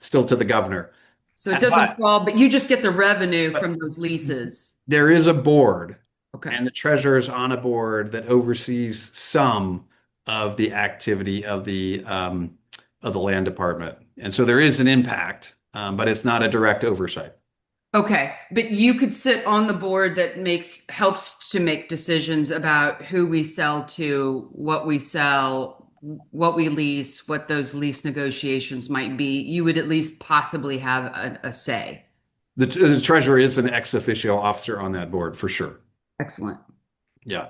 still to the governor. So it But doesn't fall, but you just get the revenue from those leases. there is a board, Okay. and the treasurer is on a board that oversees some of the activity of the land department. And so there is an impact, but it's not a direct oversight. Okay, but you could sit on the board that helps to make decisions about who we sell to, what we sell, what we lease, what those lease negotiations might be. You would at least possibly have a say. The treasurer is an ex officio officer on that board for sure. Excellent. Yeah.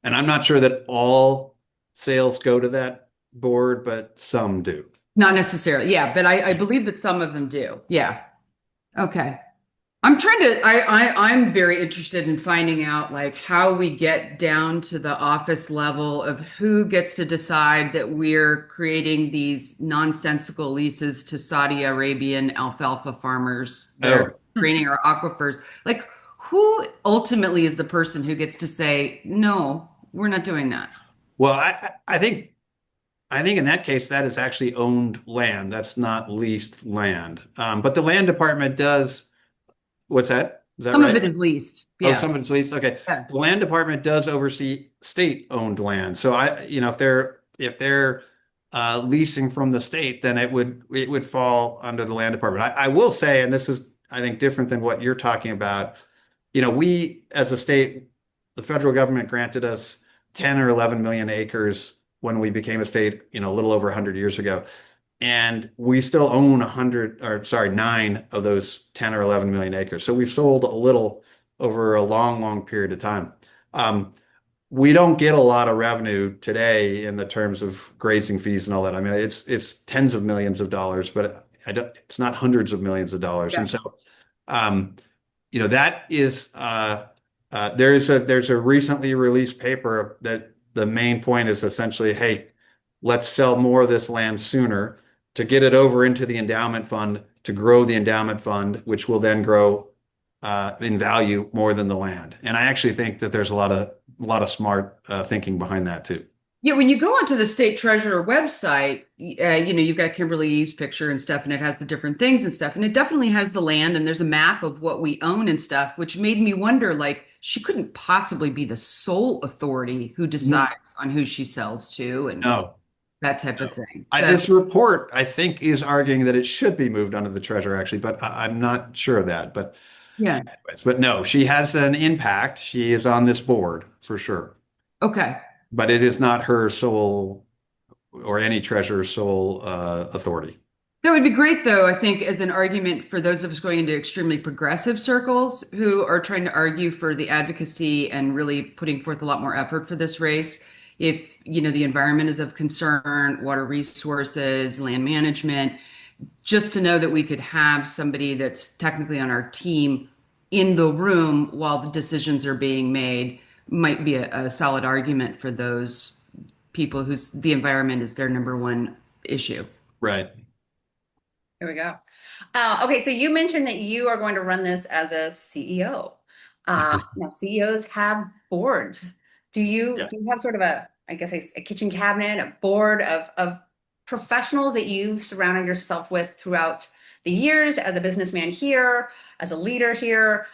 And I'm not sure that all sales go to that board, but some do. Not necessarily, yeah, but I believe that some of them do. Yeah. Okay. I'm very interested in finding out like how we get down to the office level of who gets to decide that we're creating these nonsensical leases to Saudi Arabian alfalfa farmers that Oh, are draining our aquifers. Like who ultimately is the person who gets to say, no, we're not doing that? well, I think in that case, that is actually owned land. That's not leased land. But the land department does, what's that? Is that Some of right? it is leased. Oh, Yeah. some of it's leased. Okay. Yeah. The land department does oversee state-owned land. So if they're leasing from the state, then it would fall under the land department. I will say, and this is I think different than what you're talking about. We as a state, the federal government granted us 10 or 11 million acres when we became a state, a little over 100 years ago. And we still own 100, or sorry, 9 of those 10 or 11 million acres. So we've sold a little over a long, long period of time. We don't get a lot of revenue today in the terms of grazing fees and all that. I mean, it's tens of millions of dollars, but it's not hundreds of millions of dollars. Yeah. And so, that is there's a recently released paper that the main point is essentially, hey, let's sell more of this land sooner to get it over into the endowment fund to grow the endowment fund, which will then grow in value more than the land. And I actually think that there's a lot of smart thinking behind that too. Yeah, when you go onto the state treasurer website, you've got Kimberly's picture and stuff, and it has the different things and stuff, and it definitely has the land, and there's a map of what we own and stuff, which made me wonder, like, she couldn't possibly be the sole authority who decides on who she sells to and No, that type no. of thing. This report, I think, is arguing that it should be moved under the treasurer, actually, but I'm not sure of that. But Yeah. anyways, but no, she has an impact. She is on this board for sure, Okay. but it is not her sole or any treasurer's sole authority. That would be great, though, I think, as an argument for those of us going into extremely progressive circles who are trying to argue for the advocacy and really putting forth a lot more effort for this race. If, the environment is of concern, water resources, land management, just to know that we could have somebody that's technically on our team in the room while the decisions are being made might be a solid argument for those people whose the environment is their number one issue. Right. Here we go. Okay, so you mentioned that you are going to run this as a CEO. Now, CEOs have boards. Do you Yeah. have sort of I guess, a kitchen cabinet, a board of professionals that you've surrounded yourself with throughout the years as a businessman here, as a leader here,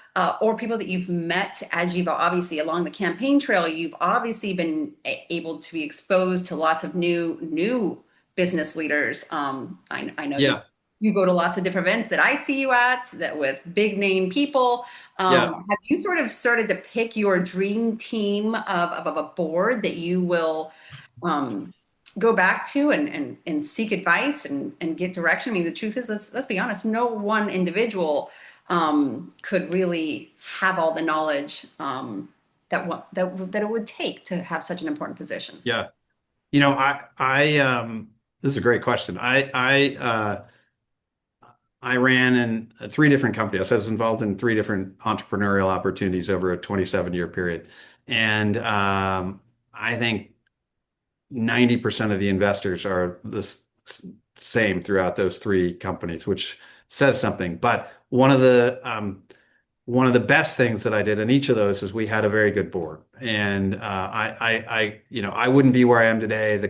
or people that you've met as you've obviously along the campaign trail, you've obviously been able to be exposed to lots of new business leaders. I know Yeah. you go to lots of different events that I see you at, that with big name people. Yeah. Have you sort of started to pick your dream team of a board that you will um, go back to and seek advice and get direction? I mean, the truth is, let's be honest, no one individual could really have all the knowledge that it would take to have such an important position. Yeah. This is a great question. I ran in three different companies. I was involved in three different entrepreneurial opportunities over a 27-year period. And I think 90% of the investors are same throughout those three companies, which says something. But one of the best things that I did in each of those is we had a very good board. And I wouldn't be where I am today.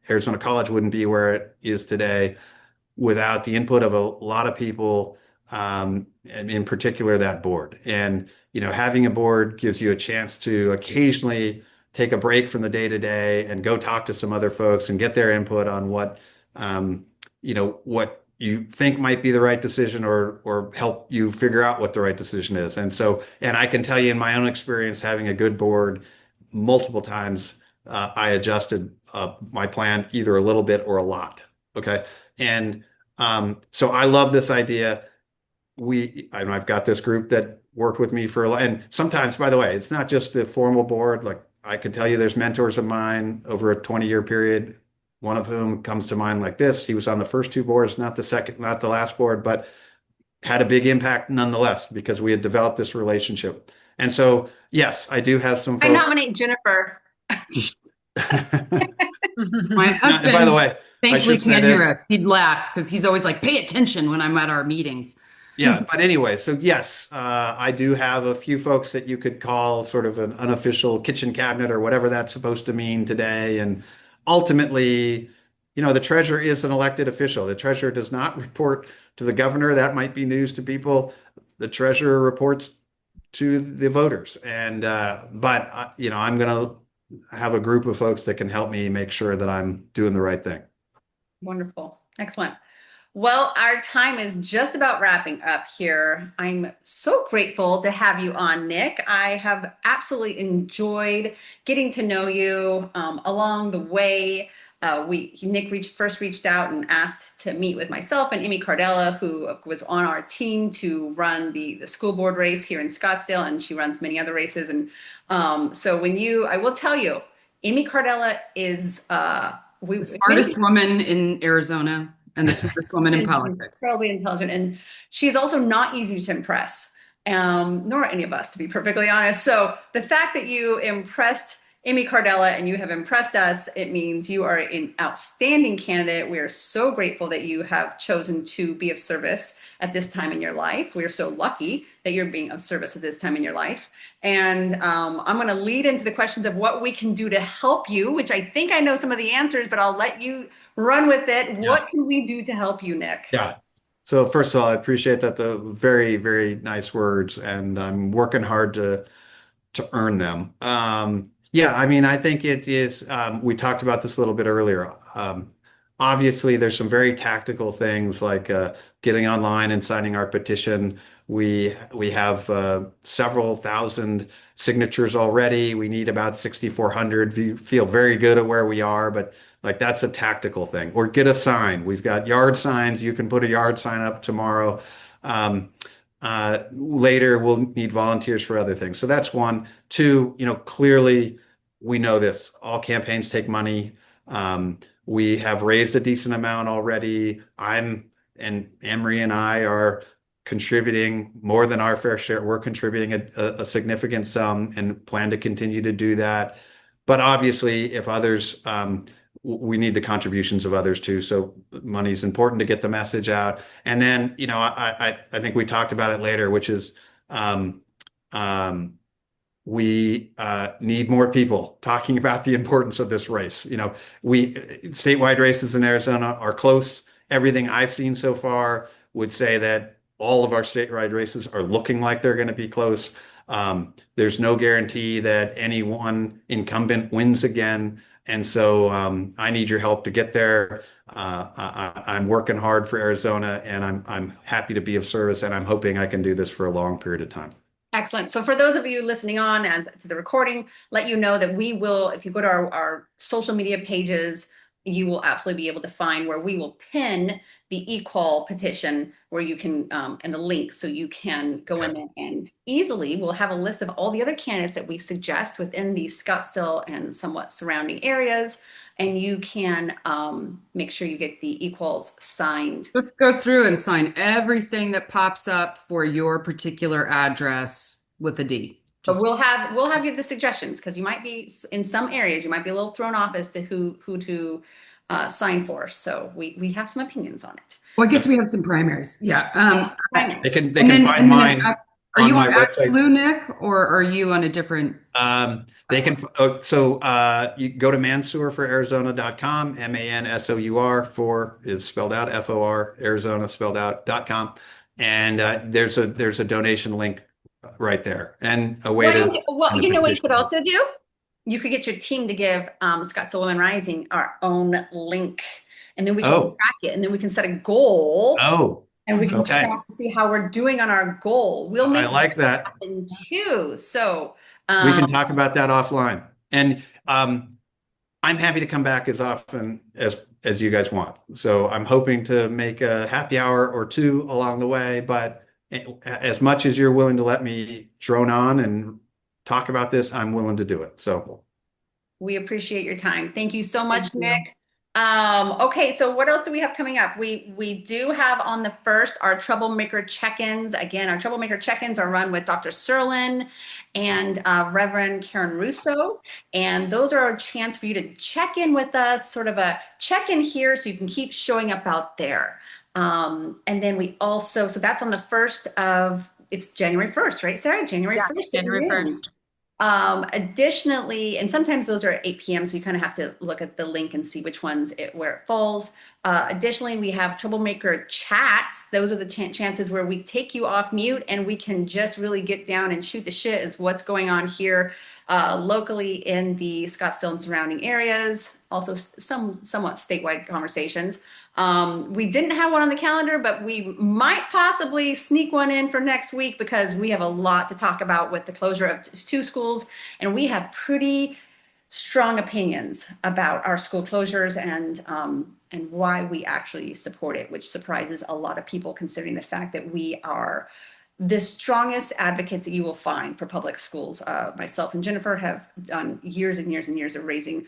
Arizona College wouldn't be where it is today without the input of a lot of people, and in particular that board. And having a board gives you a chance to occasionally take a break from the day to day and go talk to some other folks and get their input on um, what you think might be the right decision or help you figure out what the right decision is. And I can tell you in my own experience, having a good board multiple times, I adjusted my plan either a little bit or a lot. Okay. And so I love this idea. I've got this group that worked with me for a lot. And sometimes, by the way, it's not just the formal board. Like I could tell you there's mentors of mine over a 20-year period, one of whom comes to mind like this. He was on the first two boards, not the second, not the last board, but had a big impact nonetheless because we had developed this relationship. And so, yes, I do have some I folks. nominate Jennifer. My And by the husband way, I thankfully should say can't hear this. us. He'd laugh because he's always like, pay attention when I'm at our meetings. Yeah, but anyway, so yes, I do have a few folks that you could call sort of an unofficial kitchen cabinet or whatever that's supposed to mean today. And ultimately, the treasurer is an elected official. The treasurer does not report to the governor. That might be news to people. The treasurer reports to the voters. And I'm going to have a group of folks that can help me make sure that I'm doing the right thing. Wonderful. Excellent. Well, our time is just about wrapping up here. I'm so grateful to have you on, Nick. I have absolutely enjoyed getting to know you along the way. Nick first reached out and asked to meet with myself and Amy Cardella, who was on our team to run the school board race here in Scottsdale, and she runs many other races. And so I will tell you, Amy Cardella is The smartest woman in Arizona and the smartest woman in and she's politics. incredibly intelligent, and she's also not easy to impress, nor any of us, to be perfectly honest. So the fact that you impressed Amy Cardella and you have impressed us, it means you are an outstanding candidate. We are so grateful that you have chosen to be of service at this time in your life. We are so lucky that you're being of service at this time in your life. And I'm going to lead into the questions of what we can do to help you, which I think I know some of the answers, but I'll let you run with it. Yeah. What can we do to help you, Nick? Yeah. So first of all, I appreciate that the very, very nice words, and I'm working hard to earn them. Yeah, I mean, I think it is. We talked about this a little bit earlier. Obviously, there's some very tactical things like getting online and signing our petition. We have several thousand signatures already. We need about 6,400. We feel very good at where we are, but like that's a tactical thing. Or get a sign. We've got yard signs. You can put a yard sign up tomorrow. Later, we'll need volunteers for other things. So that's one. Two, clearly we know this. All campaigns take money. We have raised a decent amount already. And Emery and I are contributing more than our fair share. We're contributing a significant sum and plan to continue to do that. But obviously, if others, we need the contributions of others too. So money is important to get the message out. And then, I think we talked about it later, which is um, um, we need more people talking about the importance of this race. We statewide races in Arizona are close. Everything I've seen so far would say that all of our statewide races are looking like they're going to be close. There's no guarantee that any one incumbent wins again. And so I need your help to get there. I'm working hard for Arizona, and I'm happy to be of service, and I'm hoping I can do this for a long period of time. Excellent. So for those of you listening on as to the recording, let you know that we will, if you go to our social media pages, you will absolutely be able to find where we will pin the equal petition where you can, and the link so you can go in there and easily we'll have a list of all the other candidates that we suggest within the Scottsdale and somewhat surrounding areas. And you can make sure you get the equals signed. Just go through and sign everything that pops up for your particular address with a D. But Just we'll have you the suggestions because you might be in some areas you might be a little thrown off as to who to sign for. So we have some opinions on it. Well, I guess we have some primaries. Yeah. They can And then, find and then mine are on you my on website. Blue, Nick, or are you on a different? They can you go to Mansour for Arizona.com, Mansour, for is spelled out, FOR, Arizona spelled out .com, and there's a donation link right there and a way to Well, send a you know what you could petition. also do? You could get your team to give Scottsdale Women Rising our own link, and then we can Oh, track it, and then we can set a goal, oh, and we can okay. track to see how we're doing on our goal. We'll I make like that that. happen too. So, We can um, talk about that offline. And I'm happy to come back as often as you guys want. So I'm hoping to make a happy hour or two along the way, but as much as you're willing to let me drone on and talk about this, I'm willing to do it. So we appreciate your time. Thank you so Thank much, you. Nick. Okay, so what else do we have coming up? We do have on the first our troublemaker check-ins. Again, our troublemaker check-ins are run with Dr. Serlin and Reverend Karen Russo. And those are a chance for you to check in with us, sort of a check-in here so you can keep showing up out there. And then we also, so that's on the first of, it's January 1st, right, Sarah? January Yeah, 1st at January noon. 1st. Additionally, and sometimes those are at 8 p.m., so you kind of have to look at the link and see which ones where it falls. Additionally, we have troublemaker chats. Those are the chances where we take you off mute and we can just really get down and shoot the shit as what's going on here locally in the Scottsdale and surrounding areas. Also, some somewhat statewide conversations. We didn't have one on the calendar, but we might possibly sneak one in for next week because we have a lot to talk about with the closure of two schools, and we have pretty strong opinions about our school closures and why we actually support it, which surprises a lot of people considering the fact that we are the strongest advocates that you will find for public schools. Myself and Jennifer have done years and years and years of raising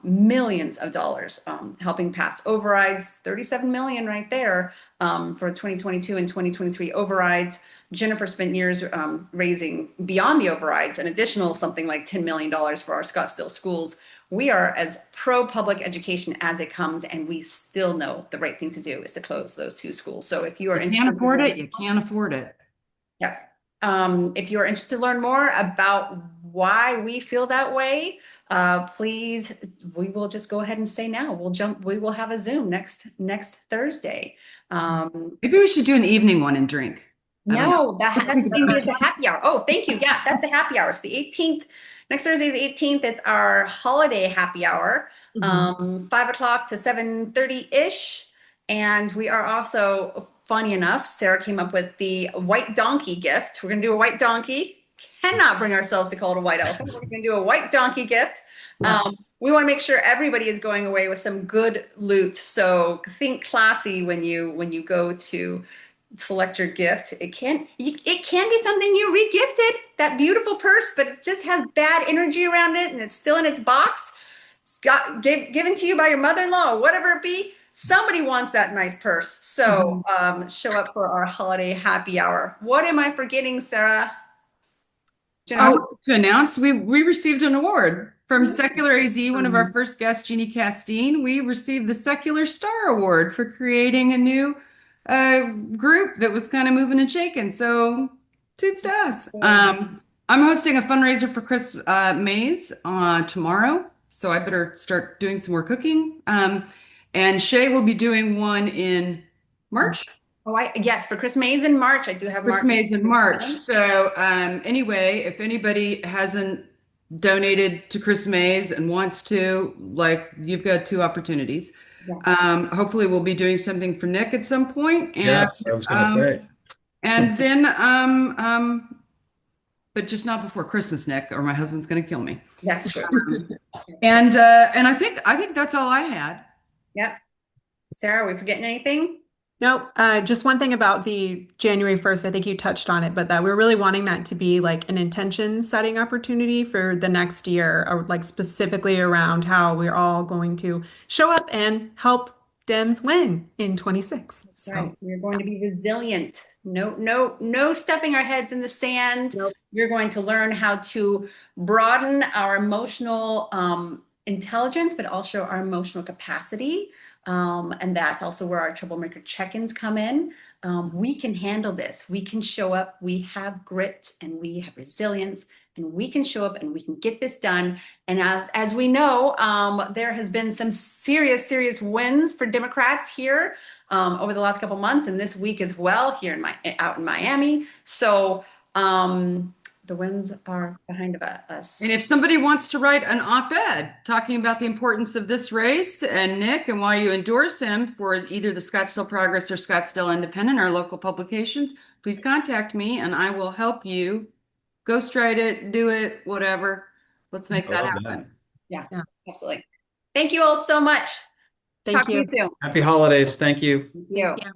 millions of dollars, helping pass overrides, 37 million right there for 2022 and 2023 overrides. Jennifer spent years raising beyond the overrides an additional something like $10 million for our Scottsdale schools. We are as pro public education as it comes, and we still know the right thing to do is to close those two schools. So if you are You can't interested afford in it. You can't afford it. yeah. If you're interested to learn more about why we feel that way, please, we will just go ahead and say now. We will have a Zoom next Thursday. Maybe we should do an evening one and drink. I don't know. No, that's the same day as the happy hour. Oh, thank you. Yeah, that's the happy hour. It's the 18th. Next Thursday is the 18th. It's our holiday happy hour, Mhm. 5 o'clock to 7:30-ish. And we are also, funny enough, Sarah came up with the white donkey gift. We're going to do a white donkey. Cannot bring ourselves to call it a white elephant. We're going to do a white donkey gift. We want to make sure everybody is going away with some good loot. So think classy when you go to select your gift. It can be something you re-gifted, that beautiful purse, but it just has bad energy around it and it's still in its box. It's given to you by your mother-in-law or whatever it be. Somebody wants that nice purse. So Mhm. show up for our holiday happy hour. What am I forgetting, Sarah? Jennifer? Oh, to announce, we received an award from Secular AZ, one of our first guests, Jeannie Castine. We received the Secular Star Award for creating a new group that was kind of moving and shaking. So, toots to us. I'm hosting a fundraiser for Chris Mays tomorrow, so I better start doing some more cooking. And Shay will be doing one in March. Oh, yes, for Chris Mays in March. I do have Chris March. Mays in March. So anyway, if anybody hasn't donated to Chris Mays and wants to, like, you've got two opportunities. Yeah. Hopefully we'll be doing something for Nick at some point, Yes, I was going to um, say. and then, but just not before Christmas, Nick, or my husband's going to kill me. That's true. And I think that's all I had. Yep. Sarah, are we forgetting anything? Nope. Just one thing about the January 1st, I think you touched on it, but that we're really wanting that to be like an intention setting opportunity for the next year, or like specifically around how we're all going to show up and help Dems win in 26. That's right. So, We're going to be resilient. No stuffing our heads in the sand. nope. We're going to learn how to broaden our emotional intelligence, but also our emotional capacity. And that's also where our troublemaker check-ins come in. We can handle this. We can show up. We have grit and we have resilience, and we can show up and we can get this done. And as we know, there has been some serious wins for Democrats here over the last couple months, and this week as well here out in Miami. So the wins are behind of us. And if somebody wants to write an op-ed talking about the importance of this race and Nick and why you endorse him for either the Scottsdale Progress or Scottsdale Independent, our local publications, please contact me and I will help you ghostwrite it, do it, whatever. Let's make that Love that. happen. Yeah, Yeah. absolutely. Thank you all so much. Thank Talk to you you. soon. Happy holidays. Thank you. Thank you. Yeah.